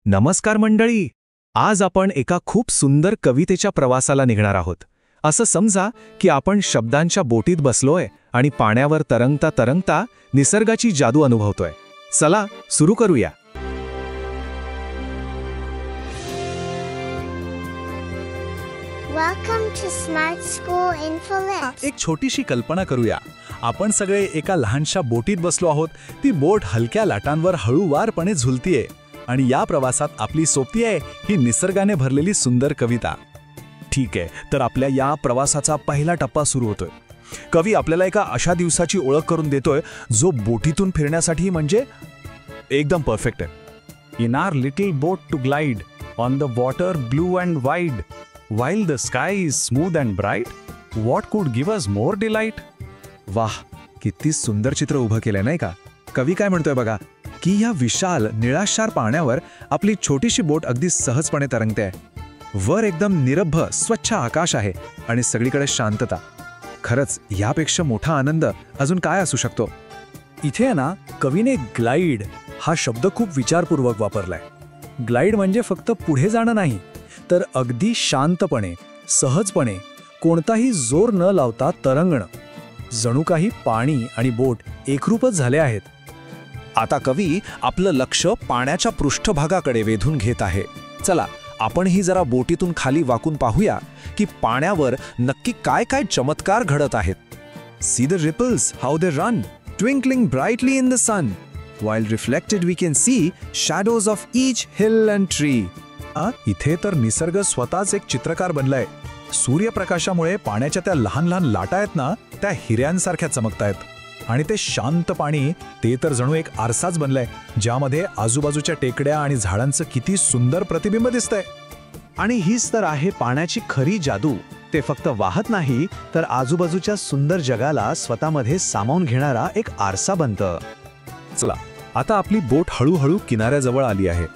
नमस्कार मंडळी. आज आपण एका खूप सुंदर कवितेच्या प्रवासाला निघणार आहोत. असं समजा की आपण शब्दांच्या बोटीत बसलोय आणि पाण्यावर तरंगता तरंगता निसर्गाची जादू अनुभवतोय. चला सुरू करूया. Welcome to Smart School Info Lips. एक छोटीशी कल्पना करूया. आपण सगळे एका लहानशा बोटीत बसलो आहोत. ती बोट हलक्या लाटांवर हळूवारपणे झुलतीये आणि या प्रवासात आपली सोबती आहे ही निसर्गाने भरलेली सुंदर कविता. ठीक आहे, तर आपल्या या प्रवासाचा पहिला टप्पा सुरू होतोय. कवी आपल्याला एका अशा दिवसाची ओळख करून देतोय जो बोटीतून फिरण्यासाठी म्हणजे एकदम परफेक्ट आहे. In our little boat to glide on the water blue and wide while the sky is smooth and bright, what could give us more delight? वाह, किती सुंदर चित्र उभं केलंय नाही का. कवी काय म्हणतोय बघा की या विशाल निळाशार पाण्यावर आपली छोटीशी बोट अगदी सहजपणे तरंगते. वर एकदम निरभ्र स्वच्छ आकाश आहे आणि सगळीकडे शांतता. खरंच यापेक्षा मोठा आनंद अजून काय असू शकतो. इथे आहे ना, कवीने ग्लाइड हा शब्द खूप विचारपूर्वक वापरलाय. ग्लाइड म्हणजे फक्त पुढे जाणं नाही, तर अगदी शांतपणे सहजपणे कोणताही जोर न लावता तरंगणं. जणू काही पाणी आणि बोट एकरूपच झाले आहेत. आता कवी आपलं लक्ष पाण्याच्या पृष्ठभागाकडे वेधून घेत आहे. चला आपणही जरा बोटीतून खाली वाकून पाहूया की पाण्यावर नक्की काय काय चमत्कार घडत आहेत. See the ripples, how they run, twinkling brightly in the sun. While reflected we can see shadows of each hill and tree. इथे तर निसर्ग स्वतःच एक चित्रकार बनलाय. सूर्यप्रकाशामुळे पाण्याच्या त्या लहान लहान लाटा आहेत ना, त्या हिऱ्यांसारख्या चमकतायत. आणि ते शांत पाणी ते तर जणू एक आरसाच बनलाय, ज्यामध्ये आजूबाजूच्या टेकड्या आणि झाडांचं किती सुंदर प्रतिबिंब दिसतंय. आणि हीच तर आहे पाण्याची खरी जादू. ते फक्त वाहत नाही, तर आजूबाजूच्या सुंदर जगाला स्वतःमध्ये सामावून घेणारा एक आरसा बनतं. चला आता आपली बोट हळूहळू किनाऱ्याजवळ आली आहे.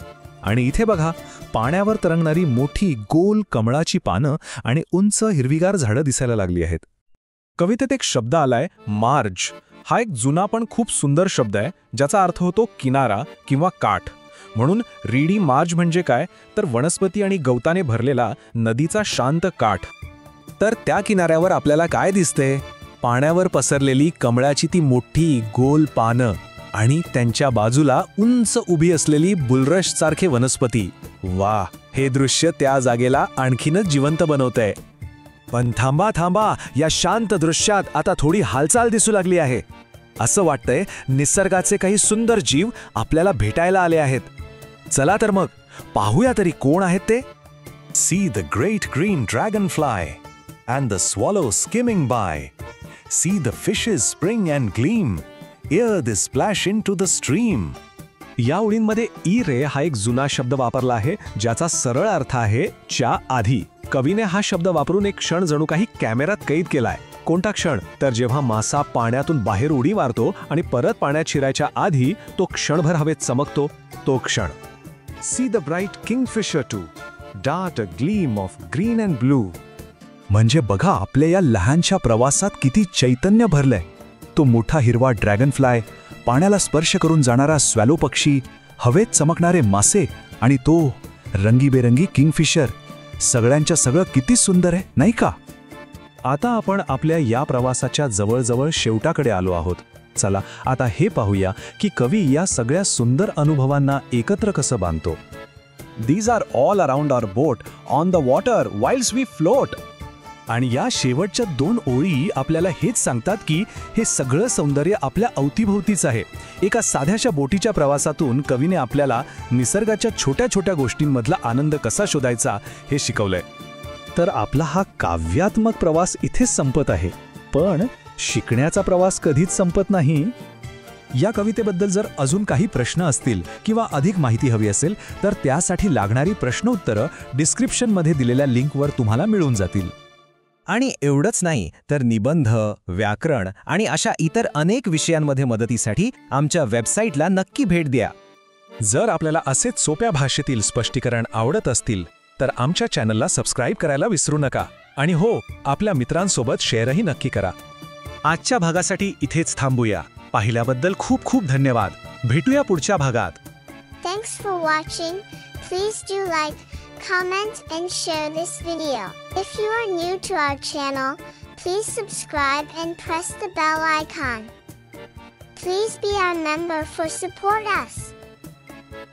आणि इथे बघा, पाण्यावर तरंगणारी मोठी गोल कमळाची पानं आणि उंच हिरवीगार झाडं दिसायला लागली आहेत. कवितेत एक शब्द आलाय मार्ज. हा एक जुना पण खूप सुंदर शब्द आहे, ज्याचा अर्थ होतो किनारा किंवा काठ. म्हणून रीडी मार्ज म्हणजे काय, तर वनस्पती आणि गवताने भरलेला नदीचा शांत काठ. तर त्या किनाऱ्यावर आपल्याला काय दिसते? पाण्यावर पसरलेली कमळाची ती मोठी गोल पानं आणि त्यांच्या बाजूला उंच उभी असलेली बुलरश सारखे वनस्पती. वाह, हे दृश्य त्या जागेला आणखीनच जिवंत बनवतंय. पण थांबा थांबा, या शांत दृश्यात आता थोडी हालचाल दिसू लागली आहे. असं वाटतंय निसर्गाचे काही सुंदर जीव आपल्याला भेटायला आले आहेत. चला तर मग पाहूया तरी कोण आहेत ते. See the great green dragonfly and the swallow skimming by. See the fishes spring and gleam. Ere they splash into the stream. या ओळींमध्ये ई रे हा एक जुना शब्द वापरला आहे, ज्याचा सरळ अर्थ आहे च्या आधी. कवीने हा शब्द वापरून एक क्षण जणू काही कॅमेऱ्यात कैद केलाय. कोणता क्षण? तर जेव्हा मासा पाण्यातून बाहेर उडी मारतो आणि परत पाण्यात शिरायच्या आधी तो क्षणभर हवेत चमकतो, तो क्षण. See the bright kingfisher to dart a gleam of green and blue. म्हणजे बघा, आपल्या या लहानशा प्रवासात किती चैतन्य भरलंय. तो मोठा हिरवा ड्रॅगनफ्लाय, पाण्याला स्पर्श करून जाणारा स्वॅलो पक्षी, हवेत चमकणारे मासे आणि तो रंगीबेरंगी किंगफिशर. सगळ्यांच्या सगळं किती सुंदर आहे नाही का. आता आपण आपल्या या प्रवासाच्या जवळजवळ शेवटाकडे आलो आहोत. चला आता हे पाहूया की कवी या सगळ्या सुंदर अनुभवांना एकत्र कसं बांधतो. These are all around our boat on the water whiles we float. आणि या शेवटच्या दोन ओळी आपल्याला हेच सांगतात की हे सगळं सौंदर्य आपल्या अवतीभोवतीच आहे. एका साध्याशा बोटीच्या प्रवासातून कवीने आपल्याला निसर्गाच्या छोट्या छोट्या गोष्टींमधला आनंद कसा शोधायचा हे शिकवलंय. तर आपला हा काव्यात्मक प्रवास इथेच संपत आहे, पण शिकण्याचा प्रवास कधीच संपत नाही. या कवितेबद्दल जर अजून काही प्रश्न असतील किंवा अधिक माहिती हवी असेल तर त्यासाठी लागणारी प्रश्नोत्तरं डिस्क्रिप्शनमध्ये दिलेल्या लिंकवर तुम्हाला मिळून जातील. आणि एवढंच नाही तर निबंध, व्याकरण आणि अशा इतर अनेक विषयांमध्ये मदतीसाठी आमच्या वेबसाईटला नक्की भेट द्या. जर आपल्याला असेच सोप्या भाषेतील स्पष्टीकरण आवडत असतील तर आमच्या चॅनलला सबस्क्राईब करायला विसरू नका. आणि हो, आपल्या मित्रांसोबत शेअरही नक्की करा. आजच्या भागासाठी इथेच थांबूया. पाहिल्याबद्दल खूप खूप धन्यवाद. भेटूया पुढच्या भागात. Thanks for watching. Please do like, comment and share this video. If you are new to our channel, please subscribe and press the bell icon. Please be our member for support us.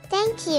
Thank you.